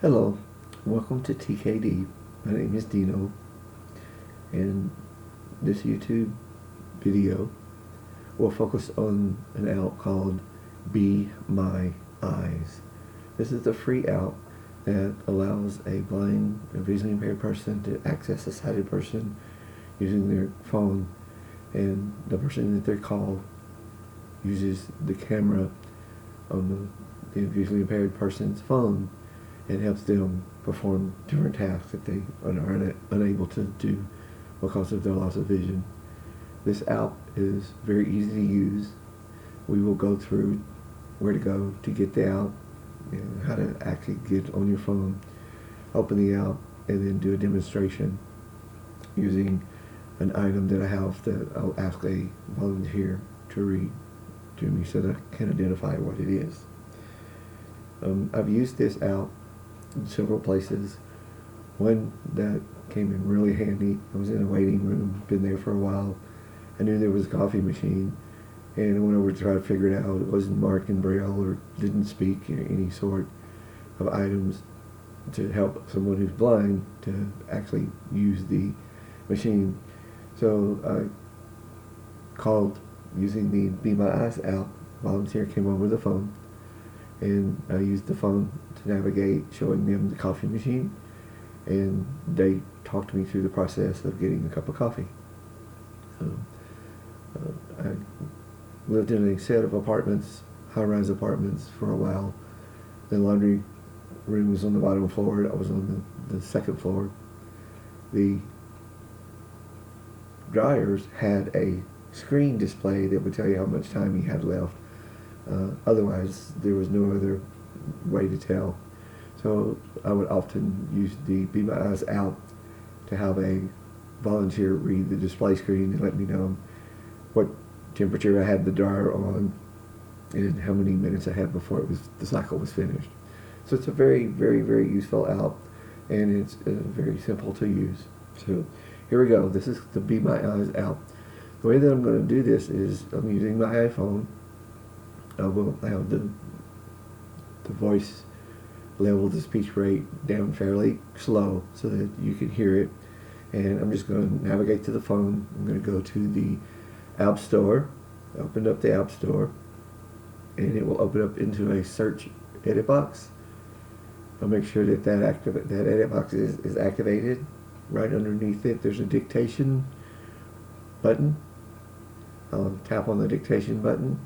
Hello, welcome to TKD. My name is Dino, and this YouTube video will focus on an app called Be My Eyes. This is a free app that allows a blind or visually impaired person to access a sighted person using their phone, and the person that they call uses the camera on the visually impaired person's phone and helps them perform different tasks that they are unable to do because of their loss of vision. This app is very easy to use. We will go through where to go to get the app and how to actually get on your phone, open the app, and then do a demonstration using an item that I have that I'll ask a volunteer to read to me so that I can identify what it is. I've used this app in several places. One that came in really handy, I was in a waiting room, been there for a while. I knew there was a coffee machine, and I went over to try to figure it out. It wasn't marked in Braille or didn't speak any sort of items to help someone who's blind to actually use the machine. So I called using the Be My Eyes app. Volunteer came over the phone, and I used the phone to navigate, showing them the coffee machine, and they talked me through the process of getting a cup of coffee. I lived in a set of apartments, high-rise apartments, for a while. The laundry room was on the bottom floor. I was on the second floor. The dryers had a screen display that would tell you how much time you had left. Otherwise, there was no other way to tell. So I would often use the Be My Eyes app to have a volunteer read the display screen and let me know what temperature I had the dryer on and how many minutes I had before the cycle was finished. So it's a very, very, very useful app, and it's very simple to use. So here we go. This is the Be My Eyes app. The way that I'm going to do this is I'm using my iPhone. I will have the voice level, the speech rate down fairly slow so that you can hear it. And I'm just going to navigate to the phone. I'm going to go to the App Store, open up the App Store, and it will open up into a search edit box. I'll make sure that that edit box is activated. Right underneath it, there's a dictation button. I'll tap on the dictation button.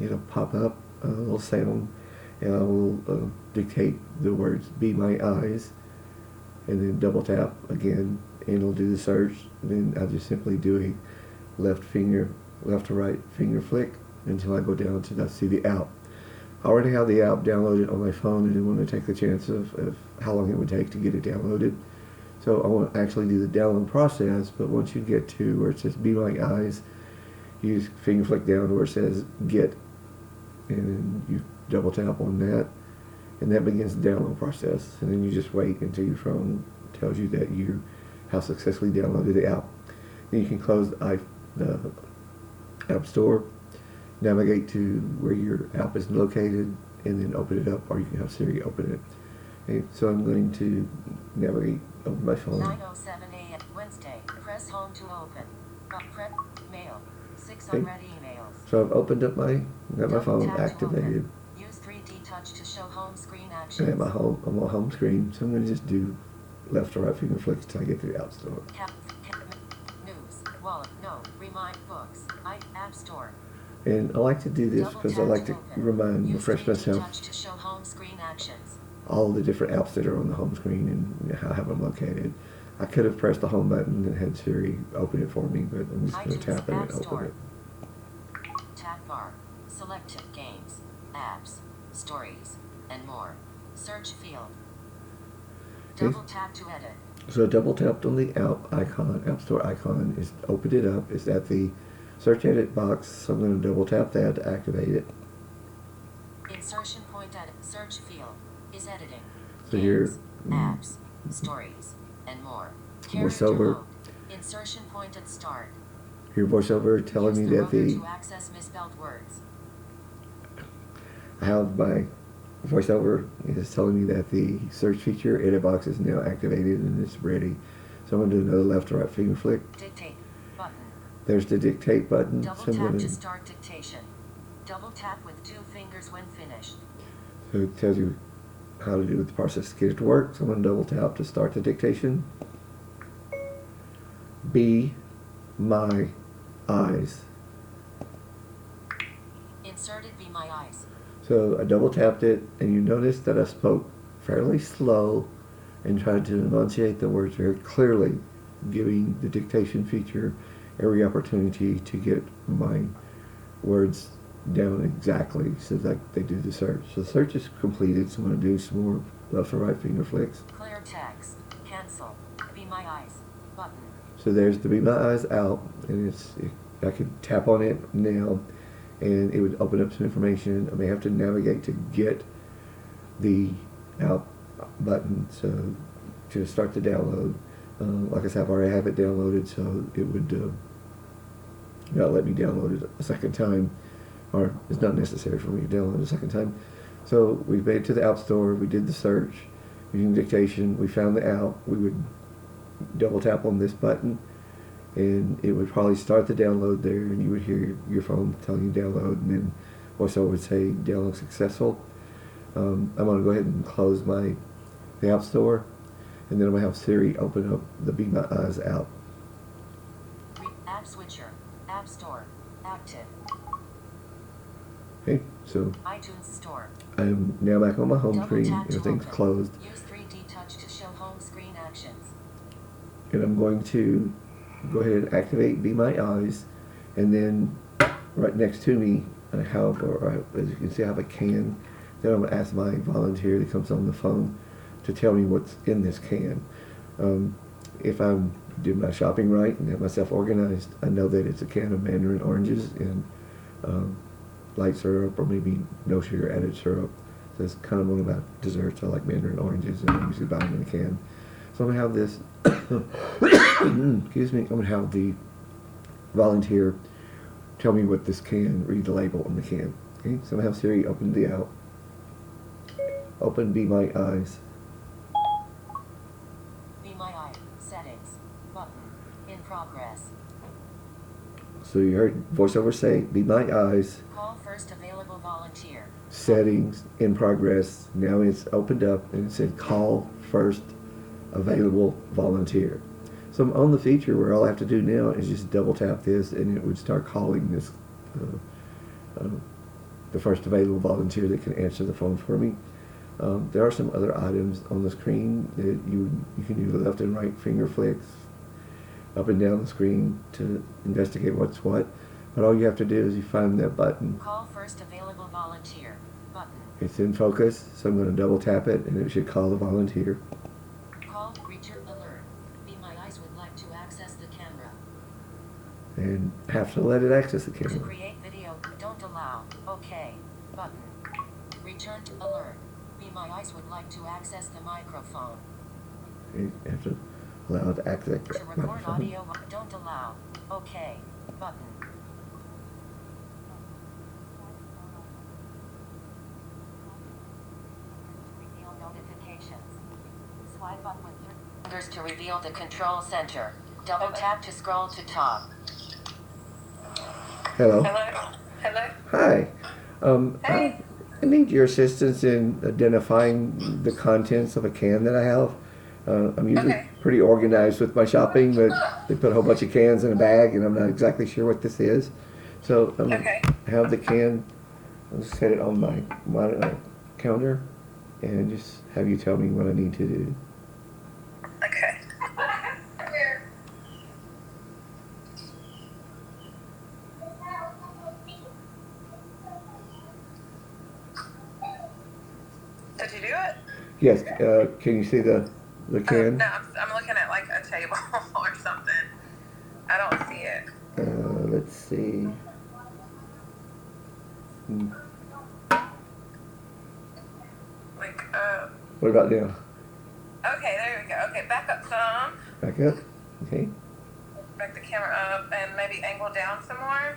It'll pop up a little sound, and I will dictate the words "Be My Eyes," and then double tap again, and it'll do the search. And then I just simply do a left to right finger flick until I go down to see the app. I already have the app downloaded on my phone. I didn't want to take the chance of how long it would take to get it downloaded. So I won't actually do the download process, but once you get to where it says Be My Eyes, you just finger flick down to where it says Get, and then you double tap on that, and that begins the download process. And then you just wait until your phone tells you that you have successfully downloaded the app. Then you can close the App Store, navigate to where your app is located, and then open it up, or you can have Siri open it. Okay, so I'm going to navigate over my phone. 9:07 a.m. Wednesday. Press home to open. Prep mail. 6 unread emails. So I've opened up got my phone activated. Use 3D touch to show home screen I'm actions. at my home screen, so I'm going to just do left to right finger flicks until I get to the App Store. News. Wallet. No. Remind books. App Store. And I like to do this because I like to refresh myself to show home screen actions. all the different apps that are on the home screen and how I have them located. I could have pressed the home button and had Siri open it for me, but I'm just going to tap it and open it. Tab bar. Selected games, apps, stories, and more. Search field. Double tap to edit. So double tapped on the App Store icon, is opened it up. It's at the search edit box, so I'm going to double tap that to activate it. Insertion point edit. Search field is editing. So Games, here, apps, stories, and more. voiceover. Insertion point at start. Your voiceover telling me that to access misspelled words. I have my VoiceOver is telling me that the search feature edit box is now activated and it's ready. So I'm going to do another left to right finger flick. Dictate button. There's the dictate button. Double So I'm tap going to to, start dictation. Double tap with 2 fingers when finished. so it tells you how to do the process to get it to work. So I'm going to double tap to start the dictation. Be my eyes. Inserted Be My Eyes. So I double tapped it, and you notice that I spoke fairly slow and tried to enunciate the words very clearly, giving the dictation feature every opportunity to get my words down exactly so that they do the search. So the search is completed, so I'm going to do some more left or right finger flicks. Clear text. Cancel. Be My Eyes. Button. So there's the Be My Eyes out, and I could tap on it now, and it would open up some information. I may have to navigate to get the out button, so to start the download. Like I said, I've already have it downloaded, so it would not let me download it a second time, or it's not necessary for me to download it a second time. So we made it to the App Store, we did the search using dictation, we found the out, we would double tap on this button and it would probably start the download there, and you would hear your phone telling you download, and then VoiceOver would say download successful. I'm going to go ahead and close the App Store, and then I'm going to have Siri open up the Be My Eyes app. App Switcher. App Store. Active. Okay, so iTunes Store. I'm now back on my home Double screen. tap to Everything's open. closed, Use 3D Touch to show home screen actions. and I'm going to go ahead and activate Be My Eyes, and then right next to me I have, as you can see, I have a can. Then I'm going to ask my volunteer that comes on the phone to tell me what's in this can. If I'm doing my shopping right and have myself organized, I know that it's a can of mandarin oranges and light syrup, or maybe no sugar added syrup. So it's kind of one of my desserts. I like mandarin oranges, and I usually buy them in a can. So I'm going to have this, excuse me, I'm going to have the volunteer tell me what this can, read the label on the can. Okay, so I'm going to have Siri open the out. Open Be My Eyes. Be My Eye. Settings. Button. In progress. So you heard VoiceOver say, Be My Eyes, Call first available volunteer. settings, in progress. Now it's opened up and it said call first available volunteer. So I'm on the feature where all I have to do now is just double tap this, and it would start calling this the first available volunteer that can answer the phone for me. There are some other items on the screen that you can do left and right finger flicks up and down the screen to investigate what's what. But all you have to do is you find that button. Call first available volunteer. Button. It's in focus, so I'm going to double tap it, and it should call the volunteer. Call Reacher Alert. Be My Eyes would like to access the camera. And have to let it access the To camera. create video, don't allow. OK. Button. Return to alert. Be My Eyes would like to access the microphone. You have to allow it to access To the record microphone. audio, don't allow. OK. Button. Reveal notifications. Swipe up with 3 fingers to reveal the control center. Double tap to scroll to top. Hello. Hello? Hello? Hi. Hey. I need your assistance in identifying the contents of a can that I have. I'm usually Okay. pretty organized with my shopping, but they put a whole bunch of cans in a bag, and I'm not exactly sure what this is. So Okay. I have the can. I'll just set it on my counter, and just have you tell me what I need to do. Okay. Did you do it? Yes. Can you see the can? No, I'm looking at like a table or something. I don't see it. Let's see. Like, What about now? okay, there we go. Okay, back up some. Back up. Okay. Back the camera up and maybe angle down some more.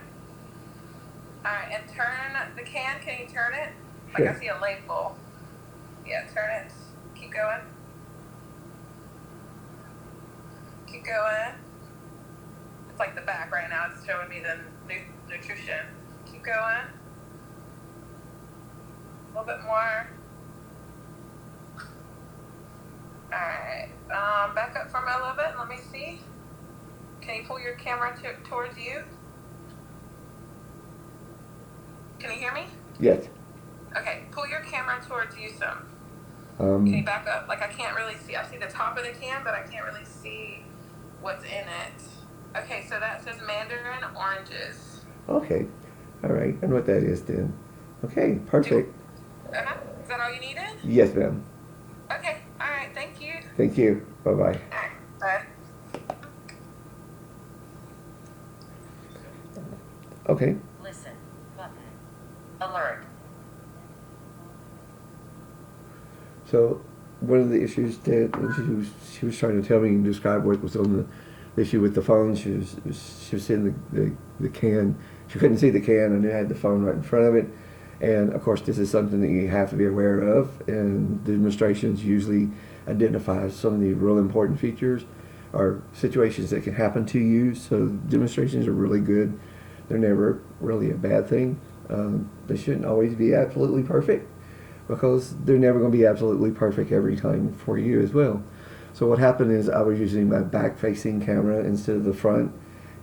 Alright, and turn the can. Can you turn it? Like, Sure. I see a label. Yeah, turn it. Keep going. Keep going. It's like the back right now. It's showing me the nutrition. Keep going. A little bit more. Alright. Back up for me a little bit. Let me see. Can you pull your camera towards you? Can you hear me? Yes. Okay, pull your camera towards you some. Can you Um, back up? Like I can't really see. I see the top of the can, but I can't really see what's in it. Okay, so that says mandarin oranges. okay. All right. I know what that is then. Okay. Perfect. Is that all you needed? Yes, ma'am. Okay, alright, thank you. Thank you. Bye-bye. Alright, bye. Okay. Listen. Button. Alert. So one of the issues that she was trying to tell me and describe what was on the issue with the phone. She was seeing the can. She couldn't see the can, and it had the phone right in front of it. And of course, this is something that you have to be aware of. And the demonstrations usually identify some of the real important features or situations that can happen to you. So demonstrations are really good. They're never really a bad thing. They shouldn't always be absolutely perfect, because they're never going to be absolutely perfect every time for you as well. So what happened is I was using my back facing camera instead of the front,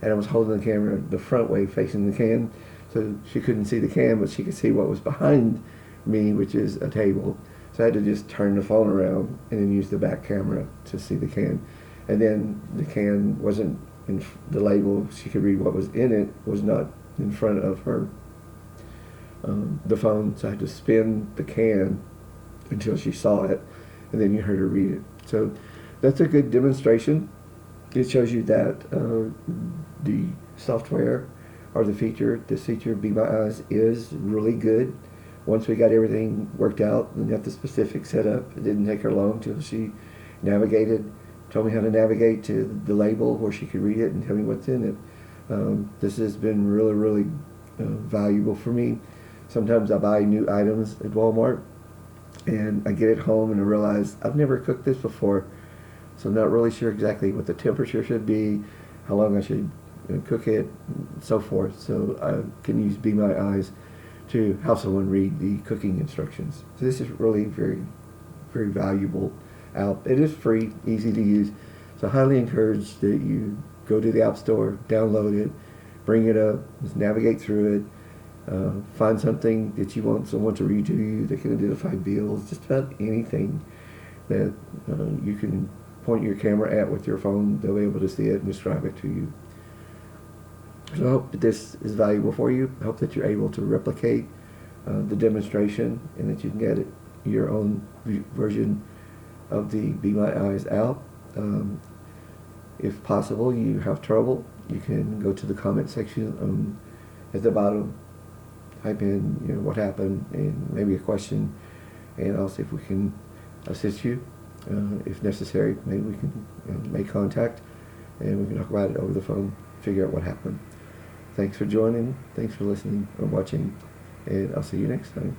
and I was holding the camera the front way facing the can, so she couldn't see the can, but she could see what was behind me, which is a table. So I had to just turn the phone around and then use the back camera to see the can. And then the can wasn't in the label, she could read what was in it, was not in front of her the phone, so I had to spin the can until she saw it, and then you heard her read it. So that's a good demonstration. It shows you that the software or the feature, this feature Be My Eyes, is really good. Once we got everything worked out and got the specifics set up, it didn't take her long till she told me how to navigate to the label where she could read it and tell me what's in it. This has been really, really valuable for me. Sometimes I buy new items at Walmart and I get it home and I realize I've never cooked this before, so I'm not really sure exactly what the temperature should be, how long I should cook it, and so forth. So I can use Be My Eyes to help someone read the cooking instructions. So this is really very, very valuable app. It is free, easy to use, so I highly encourage that you go to the App Store, download it, bring it up, just navigate through it. Find something that you want someone to read to you that can identify bills, just about anything that you can point your camera at with your phone. They'll be able to see it and describe it to you. So I hope that this is valuable for you. I hope that you're able to replicate the demonstration and that you can get your own version of the Be My Eyes app. If possible, you have trouble, you can go to the comment section at the bottom, type in what happened and maybe a question, and I'll see if we can assist you. If necessary, maybe we can make contact and we can talk about it over the phone, figure out what happened. Thanks for joining, thanks for listening or watching, and I'll see you next time.